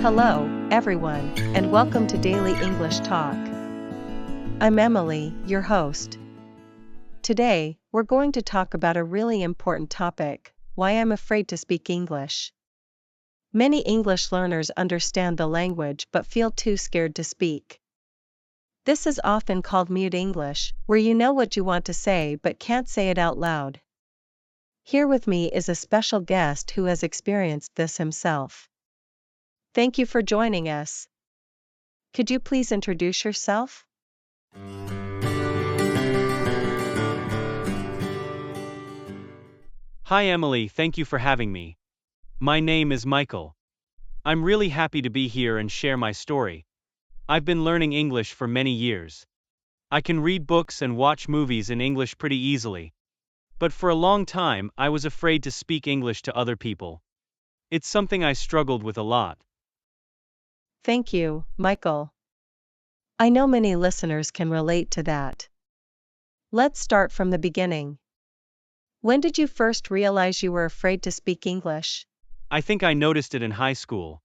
Hello, everyone, and welcome to Daily English Talk. I'm Emily, your host. Today, we're going to talk about a really important topic: why I'm afraid to speak English. Many English learners understand the language but feel too scared to speak. This is often called mute English, where you know what you want to say but can't say it out loud. Here with me is a special guest who has experienced this himself. Thank you for joining us. Could you please introduce yourself? Hi Emily, thank you for having me. My name is Michael. I'm really happy to be here and share my story. I've been learning English for many years. I can read books and watch movies in English pretty easily. But for a long time, I was afraid to speak English to other people. It's something I struggled with a lot. Thank you, Michael. I know many listeners can relate to that. Let's start from the beginning. When did you first realize you were afraid to speak English? I think I noticed it in high school.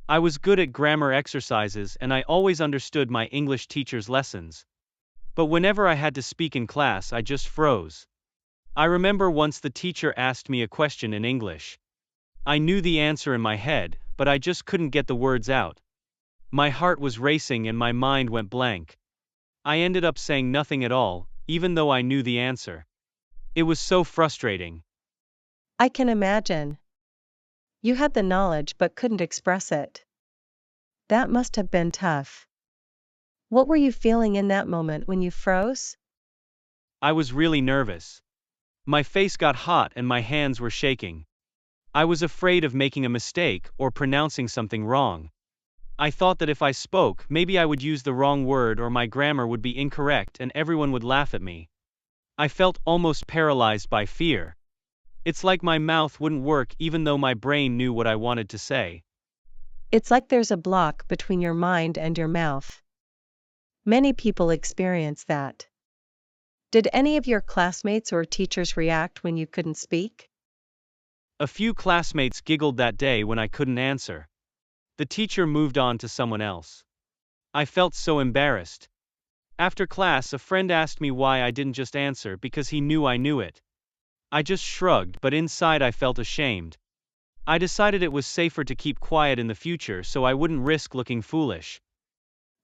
I was good at grammar exercises and I always understood my English teacher's lessons. But whenever I had to speak in class, I just froze. I remember once the teacher asked me a question in English. I knew the answer in my head, but I just couldn't get the words out. My heart was racing and my mind went blank. I ended up saying nothing at all, even though I knew the answer. It was so frustrating. I can imagine. You had the knowledge but couldn't express it. That must have been tough. What were you feeling in that moment when you froze? I was really nervous. My face got hot and my hands were shaking. I was afraid of making a mistake or pronouncing something wrong. I thought that if I spoke, maybe I would use the wrong word or my grammar would be incorrect and everyone would laugh at me. I felt almost paralyzed by fear. It's like my mouth wouldn't work even though my brain knew what I wanted to say. It's like there's a block between your mind and your mouth. Many people experience that. Did any of your classmates or teachers react when you couldn't speak? A few classmates giggled that day when I couldn't answer. The teacher moved on to someone else. I felt so embarrassed. After class, a friend asked me why I didn't just answer because he knew I knew it. I just shrugged, but inside I felt ashamed. I decided it was safer to keep quiet in the future so I wouldn't risk looking foolish.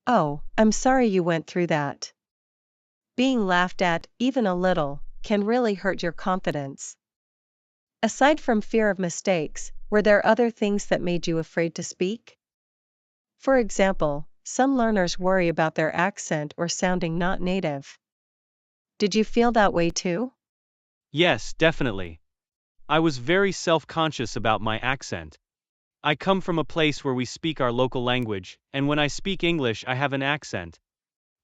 Oh, I'm sorry you went through that. Being laughed at, even a little, can really hurt your confidence. Aside from fear of mistakes, were there other things that made you afraid to speak? For example, some learners worry about their accent or sounding not native. Did you feel that way too? Yes, definitely. I was very self-conscious about my accent. I come from a place where we speak our local language, and when I speak English, I have an accent.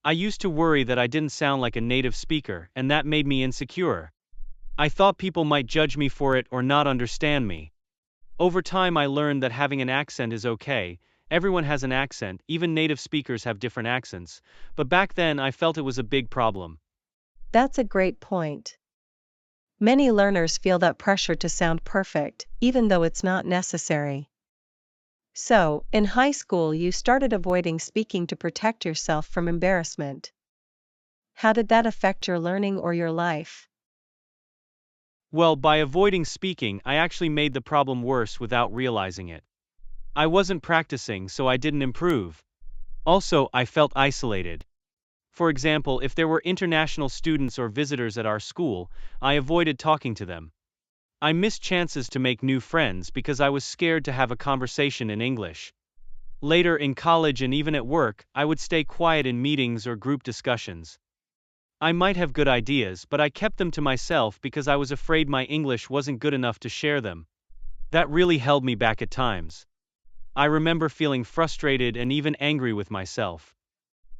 I used to worry that I didn't sound like a native speaker, and that made me insecure. I thought people might judge me for it or not understand me. Over time, I learned that having an accent is okay. Everyone has an accent, even native speakers have different accents. But back then, I felt it was a big problem. That's a great point. Many learners feel that pressure to sound perfect, even though it's not necessary. So, in high school, you started avoiding speaking to protect yourself from embarrassment. How did that affect your learning or your life? Well, by avoiding speaking, I actually made the problem worse without realizing it. I wasn't practicing, so I didn't improve. Also, I felt isolated. For example, if there were international students or visitors at our school, I avoided talking to them. I missed chances to make new friends because I was scared to have a conversation in English. Later in college and even at work, I would stay quiet in meetings or group discussions. I might have good ideas, but I kept them to myself because I was afraid my English wasn't good enough to share them. That really held me back at times. I remember feeling frustrated and even angry with myself.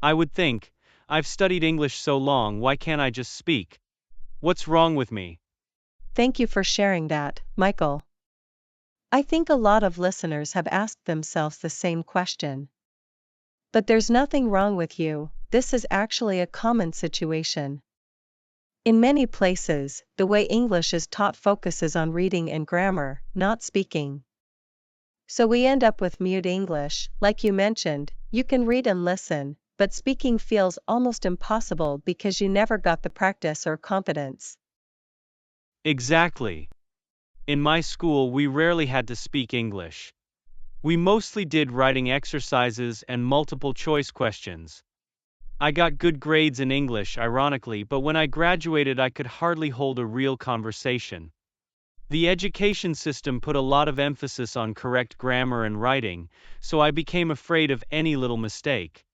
I would think, I've studied English so long, why can't I just speak? What's wrong with me? Thank you for sharing that, Michael. I think a lot of listeners have asked themselves the same question. But there's nothing wrong with you, this is actually a common situation. In many places, the way English is taught focuses on reading and grammar, not speaking. So we end up with mute English, like you mentioned, you can read and listen, but speaking feels almost impossible because you never got the practice or confidence. Exactly. In my school, we rarely had to speak English. We mostly did writing exercises and multiple choice questions. I got good grades in English, ironically, but when I graduated, I could hardly hold a real conversation. The education system put a lot of emphasis on correct grammar and writing, so I became afraid of any little mistake.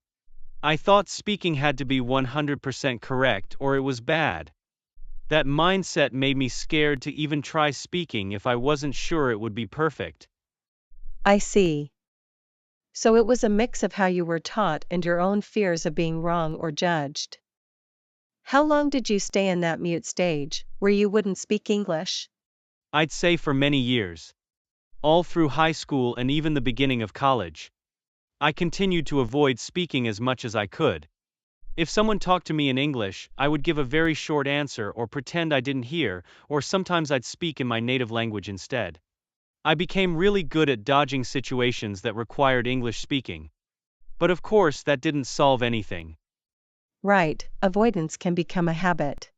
I thought speaking had to be 100% correct or it was bad. That mindset made me scared to even try speaking if I wasn't sure it would be perfect. I see. So it was a mix of how you were taught and your own fears of being wrong or judged. How long did you stay in that mute stage, where you wouldn't speak English? I'd say for many years, all through high school and even the beginning of college. I continued to avoid speaking as much as I could. If someone talked to me in English, I would give a very short answer or pretend I didn't hear, or sometimes I'd speak in my native language instead. I became really good at dodging situations that required English speaking. But of course, that didn't solve anything. Right, avoidance can become a habit.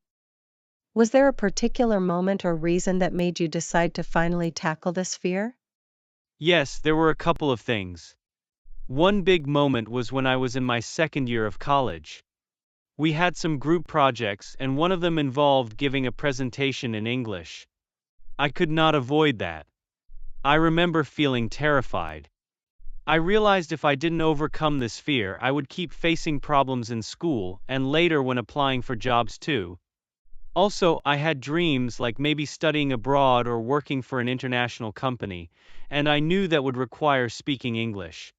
Was there a particular moment or reason that made you decide to finally tackle this fear? Yes, there were a couple of things. One big moment was when I was in my second year of college. We had some group projects, and one of them involved giving a presentation in English. I could not avoid that. I remember feeling terrified. I realized if I didn't overcome this fear, I would keep facing problems in school and later when applying for jobs too. Also, I had dreams like maybe studying abroad or working for an international company, and I knew that would require speaking English.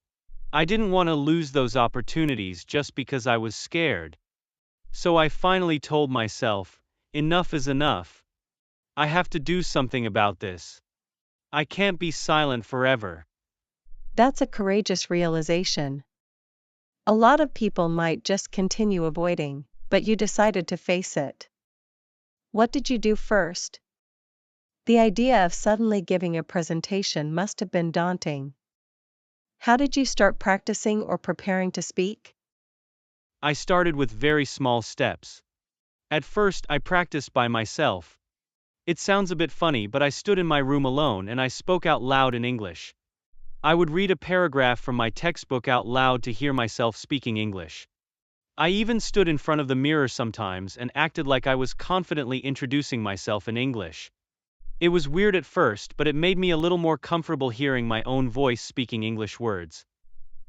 I didn't want to lose those opportunities just because I was scared. So I finally told myself, enough is enough. I have to do something about this. I can't be silent forever. That's a courageous realization. A lot of people might just continue avoiding, but you decided to face it. What did you do first? The idea of suddenly giving a presentation must have been daunting. How did you start practicing or preparing to speak? I started with very small steps. At first, I practiced by myself. It sounds a bit funny, but I stood in my room alone and I spoke out loud in English. I would read a paragraph from my textbook out loud to hear myself speaking English. I even stood in front of the mirror sometimes and acted like I was confidently introducing myself in English. It was weird at first, but it made me a little more comfortable hearing my own voice speaking English words.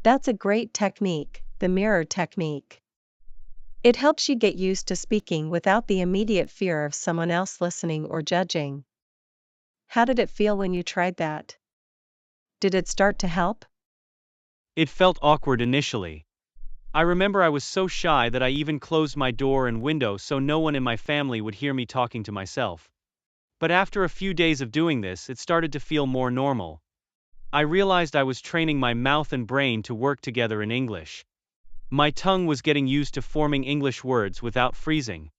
That's a great technique, the mirror technique. It helps you get used to speaking without the immediate fear of someone else listening or judging. How did it feel when you tried that? Did it start to help? It felt awkward initially. I remember I was so shy that I even closed my door and window so no one in my family would hear me talking to myself. But after a few days of doing this, it started to feel more normal. I realized I was training my mouth and brain to work together in English. My tongue was getting used to forming English words without freezing.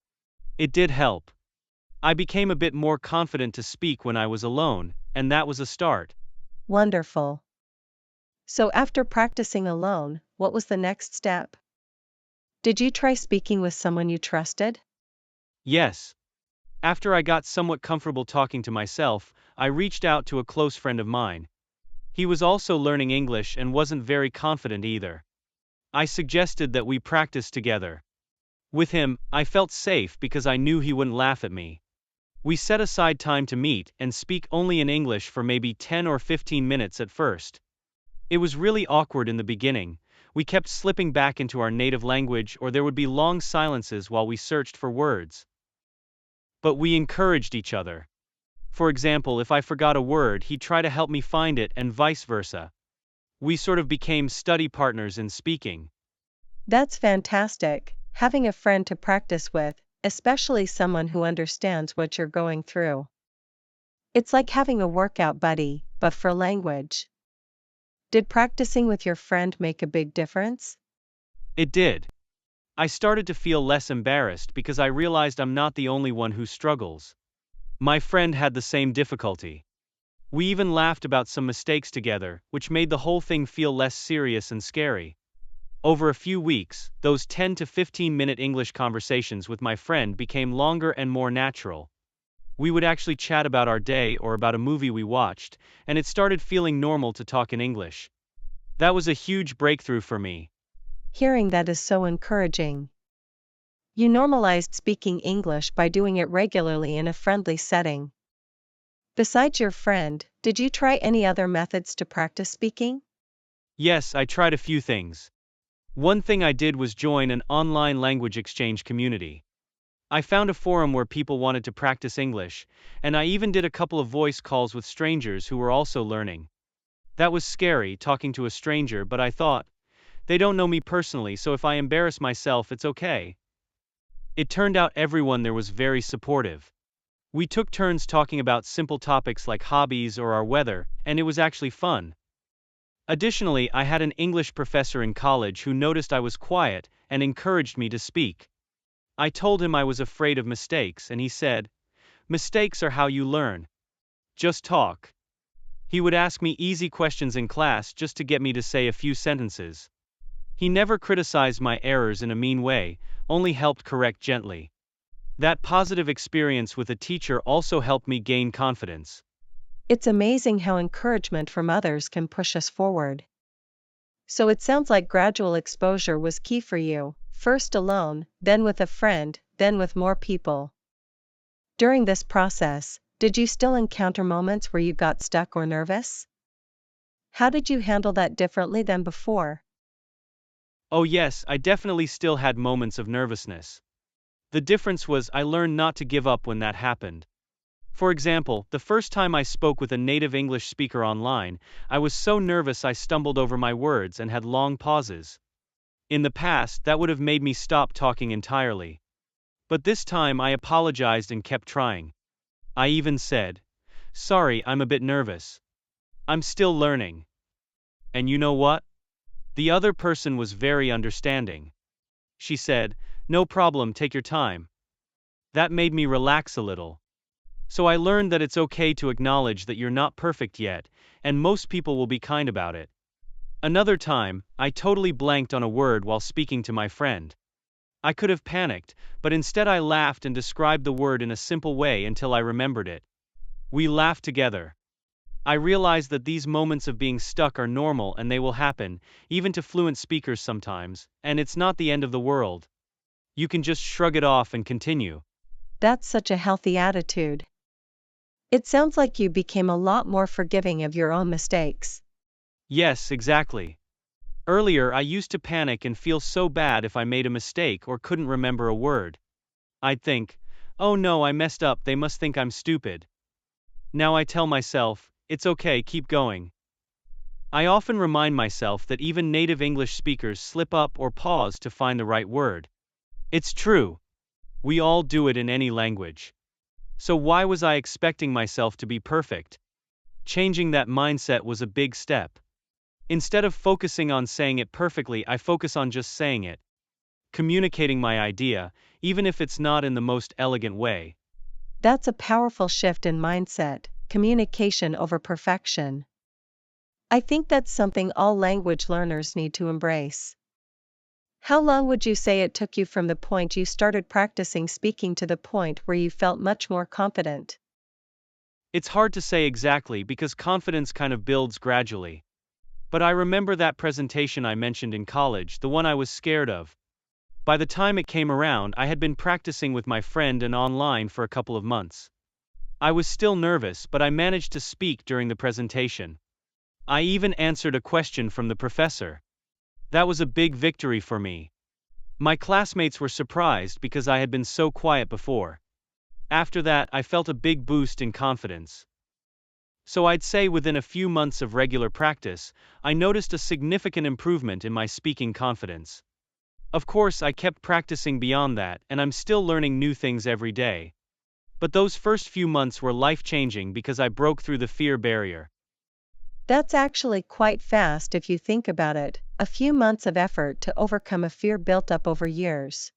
It did help. I became a bit more confident to speak when I was alone, and that was a start. Wonderful. So after practicing alone, what was the next step? Did you try speaking with someone you trusted? Yes. After I got somewhat comfortable talking to myself, I reached out to a close friend of mine. He was also learning English and wasn't very confident either. I suggested that we practice together. With him, I felt safe because I knew he wouldn't laugh at me. We set aside time to meet and speak only in English for maybe 10 or 15 minutes at first. It was really awkward in the beginning. We kept slipping back into our native language, or there would be long silences while we searched for words. But we encouraged each other. For example, if I forgot a word, he'd try to help me find it, and vice versa. We sort of became study partners in speaking. That's fantastic, having a friend to practice with, especially someone who understands what you're going through. It's like having a workout buddy, but for language. Did practicing with your friend make a big difference? It did. I started to feel less embarrassed because I realized I'm not the only one who struggles. My friend had the same difficulty. We even laughed about some mistakes together, which made the whole thing feel less serious and scary. Over a few weeks, those 10 to 15-minute English conversations with my friend became longer and more natural. We would actually chat about our day or about a movie we watched, and it started feeling normal to talk in English. That was a huge breakthrough for me. Hearing that is so encouraging. You normalized speaking English by doing it regularly in a friendly setting. Besides your friend, did you try any other methods to practice speaking? Yes, I tried a few things. One thing I did was join an online language exchange community. I found a forum where people wanted to practice English, and I even did a couple of voice calls with strangers who were also learning. That was scary, talking to a stranger, but I thought, they don't know me personally, so if I embarrass myself, it's okay. It turned out everyone there was very supportive. We took turns talking about simple topics like hobbies or our weather, and it was actually fun. Additionally, I had an English professor in college who noticed I was quiet and encouraged me to speak. I told him I was afraid of mistakes, and he said, "Mistakes are how you learn. Just talk." He would ask me easy questions in class just to get me to say a few sentences. He never criticized my errors in a mean way, only helped correct gently. That positive experience with a teacher also helped me gain confidence. It's amazing how encouragement from others can push us forward. So it sounds like gradual exposure was key for you, first alone, then with a friend, then with more people. During this process, did you still encounter moments where you got stuck or nervous? How did you handle that differently than before? Oh yes, I definitely still had moments of nervousness. The difference was I learned not to give up when that happened. For example, the first time I spoke with a native English speaker online, I was so nervous I stumbled over my words and had long pauses. In the past, that would have made me stop talking entirely. But this time I apologized and kept trying. I even said, "Sorry, I'm a bit nervous. I'm still learning." And you know what? The other person was very understanding. She said, "No problem, take your time." That made me relax a little. So I learned that it's okay to acknowledge that you're not perfect yet, and most people will be kind about it. Another time, I totally blanked on a word while speaking to my friend. I could have panicked, but instead I laughed and described the word in a simple way until I remembered it. We laughed together. I realized that these moments of being stuck are normal and they will happen, even to fluent speakers sometimes, and it's not the end of the world. You can just shrug it off and continue. That's such a healthy attitude. It sounds like you became a lot more forgiving of your own mistakes. Yes, exactly. Earlier, I used to panic and feel so bad if I made a mistake or couldn't remember a word. I'd think, "Oh no, I messed up, they must think I'm stupid." Now I tell myself, "It's okay, keep going." I often remind myself that even native English speakers slip up or pause to find the right word. It's true. We all do it in any language. So why was I expecting myself to be perfect? Changing that mindset was a big step. Instead of focusing on saying it perfectly, I focus on just saying it, communicating my idea, even if it's not in the most elegant way. That's a powerful shift in mindset, communication over perfection. I think that's something all language learners need to embrace. How long would you say it took you from the point you started practicing speaking to the point where you felt much more confident? It's hard to say exactly because confidence kind of builds gradually. But I remember that presentation I mentioned in college, the one I was scared of. By the time it came around, I had been practicing with my friend and online for a couple of months. I was still nervous, but I managed to speak during the presentation. I even answered a question from the professor. That was a big victory for me. My classmates were surprised because I had been so quiet before. After that, I felt a big boost in confidence. So I'd say within a few months of regular practice, I noticed a significant improvement in my speaking confidence. Of course, I kept practicing beyond that, and I'm still learning new things every day. But those first few months were life-changing because I broke through the fear barrier. That's actually quite fast if you think about it, a few months of effort to overcome a fear built up over years.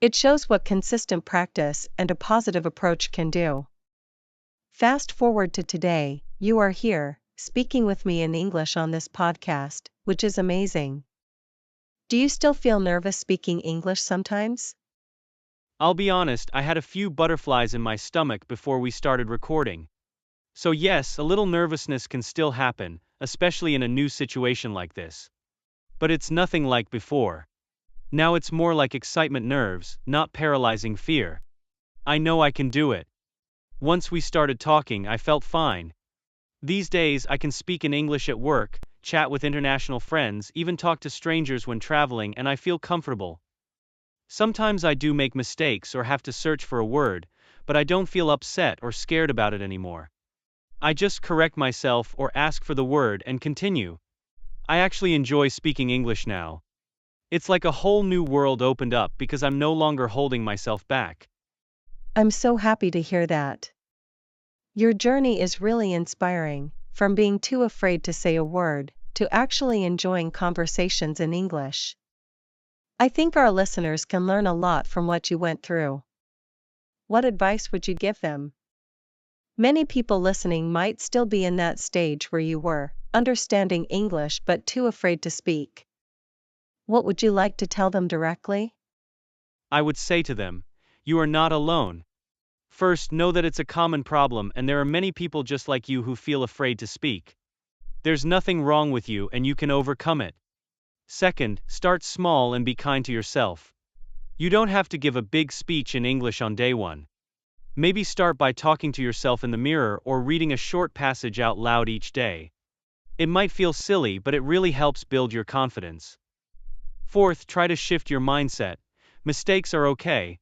It shows what consistent practice and a positive approach can do. Fast forward to today, you are here, speaking with me in English on this podcast, which is amazing. Do you still feel nervous speaking English sometimes? I'll be honest, I had a few butterflies in my stomach before we started recording. So yes, a little nervousness can still happen, especially in a new situation like this. But it's nothing like before. Now it's more like excitement nerves, not paralyzing fear. I know I can do it. Once we started talking, I felt fine. These days, I can speak in English at work, chat with international friends, even talk to strangers when traveling, and I feel comfortable. Sometimes I do make mistakes or have to search for a word, but I don't feel upset or scared about it anymore. I just correct myself or ask for the word and continue. I actually enjoy speaking English now. It's like a whole new world opened up because I'm no longer holding myself back. I'm so happy to hear that. Your journey is really inspiring, from being too afraid to say a word, to actually enjoying conversations in English. I think our listeners can learn a lot from what you went through. What advice would you give them? Many people listening might still be in that stage where you were, understanding English but too afraid to speak. What would you like to tell them directly? I would say to them, you are not alone. First, know that it's a common problem and there are many people just like you who feel afraid to speak. There's nothing wrong with you and you can overcome it. Second, start small and be kind to yourself. You don't have to give a big speech in English on day one. Maybe start by talking to yourself in the mirror or reading a short passage out loud each day. It might feel silly, but it really helps build your confidence. Fourth, try to shift your mindset. Mistakes are okay.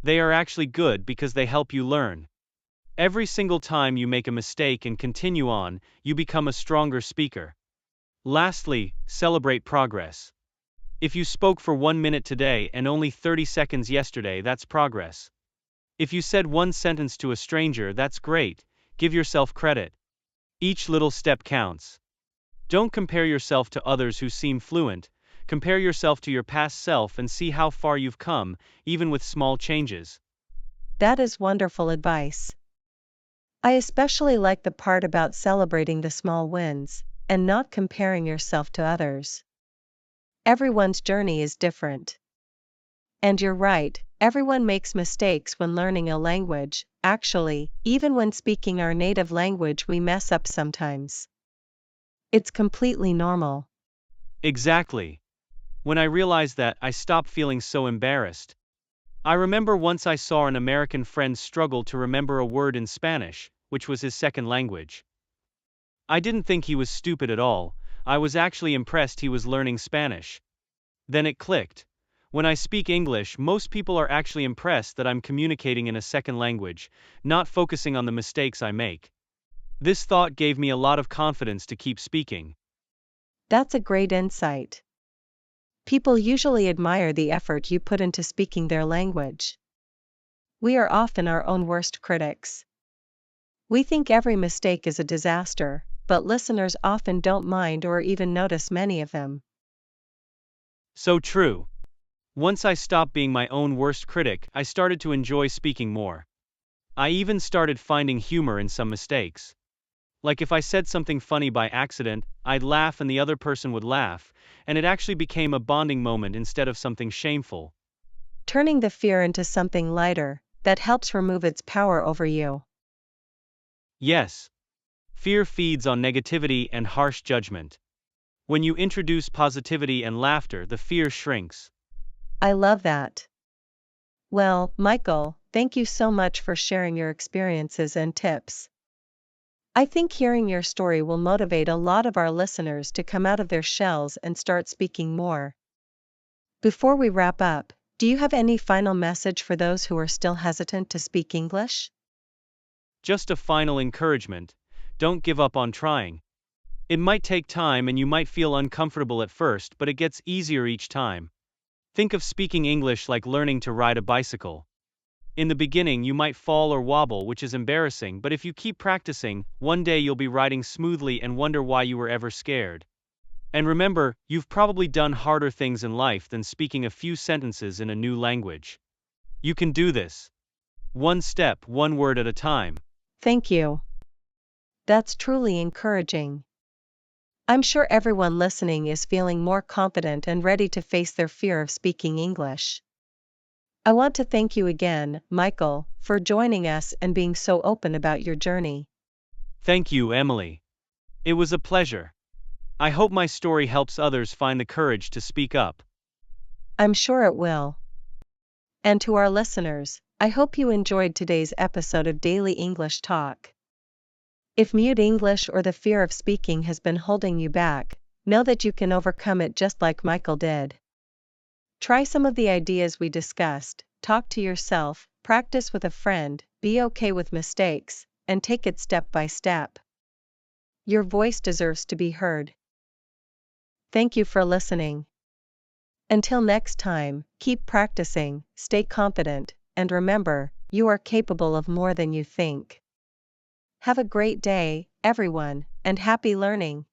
They are actually good because they help you learn. Every single time you make a mistake and continue on, you become a stronger speaker. Lastly, celebrate progress. If you spoke for 1 minute today and only 30 seconds yesterday, that's progress. If you said one sentence to a stranger, that's great. Give yourself credit. Each little step counts. Don't compare yourself to others who seem fluent. Compare yourself to your past self and see how far you've come, even with small changes. That is wonderful advice. I especially like the part about celebrating the small wins, and not comparing yourself to others. Everyone's journey is different. And you're right, everyone makes mistakes when learning a language. Actually, even when speaking our native language, we mess up sometimes. It's completely normal. Exactly. When I realized that, I stopped feeling so embarrassed. I remember once I saw an American friend struggle to remember a word in Spanish, which was his second language. I didn't think he was stupid at all, I was actually impressed he was learning Spanish. Then it clicked. When I speak English, most people are actually impressed that I'm communicating in a second language, not focusing on the mistakes I make. This thought gave me a lot of confidence to keep speaking. That's a great insight. People usually admire the effort you put into speaking their language. We are often our own worst critics. We think every mistake is a disaster, but listeners often don't mind or even notice many of them. So true. Once I stopped being my own worst critic, I started to enjoy speaking more. I even started finding humor in some mistakes. Like if I said something funny by accident, I'd laugh and the other person would laugh, and it actually became a bonding moment instead of something shameful. Turning the fear into something lighter, that helps remove its power over you. Yes. Fear feeds on negativity and harsh judgment. When you introduce positivity and laughter, the fear shrinks. I love that. Well, Michael, thank you so much for sharing your experiences and tips. I think hearing your story will motivate a lot of our listeners to come out of their shells and start speaking more. Before we wrap up, do you have any final message for those who are still hesitant to speak English? Just a final encouragement: don't give up on trying. It might take time and you might feel uncomfortable at first, but it gets easier each time. Think of speaking English like learning to ride a bicycle. In the beginning, you might fall or wobble, which is embarrassing, but if you keep practicing, one day you'll be riding smoothly and wonder why you were ever scared. And remember, you've probably done harder things in life than speaking a few sentences in a new language. You can do this. One step, one word at a time. Thank you. That's truly encouraging. I'm sure everyone listening is feeling more confident and ready to face their fear of speaking English. I want to thank you again, Michael, for joining us and being so open about your journey. Thank you, Emily. It was a pleasure. I hope my story helps others find the courage to speak up. I'm sure it will. And to our listeners, I hope you enjoyed today's episode of Daily English Talk. If mute English or the fear of speaking has been holding you back, know that you can overcome it just like Michael did. Try some of the ideas we discussed, talk to yourself, practice with a friend, be okay with mistakes, and take it step by step. Your voice deserves to be heard. Thank you for listening. Until next time, keep practicing, stay confident, and remember, you are capable of more than you think. Have a great day, everyone, and happy learning.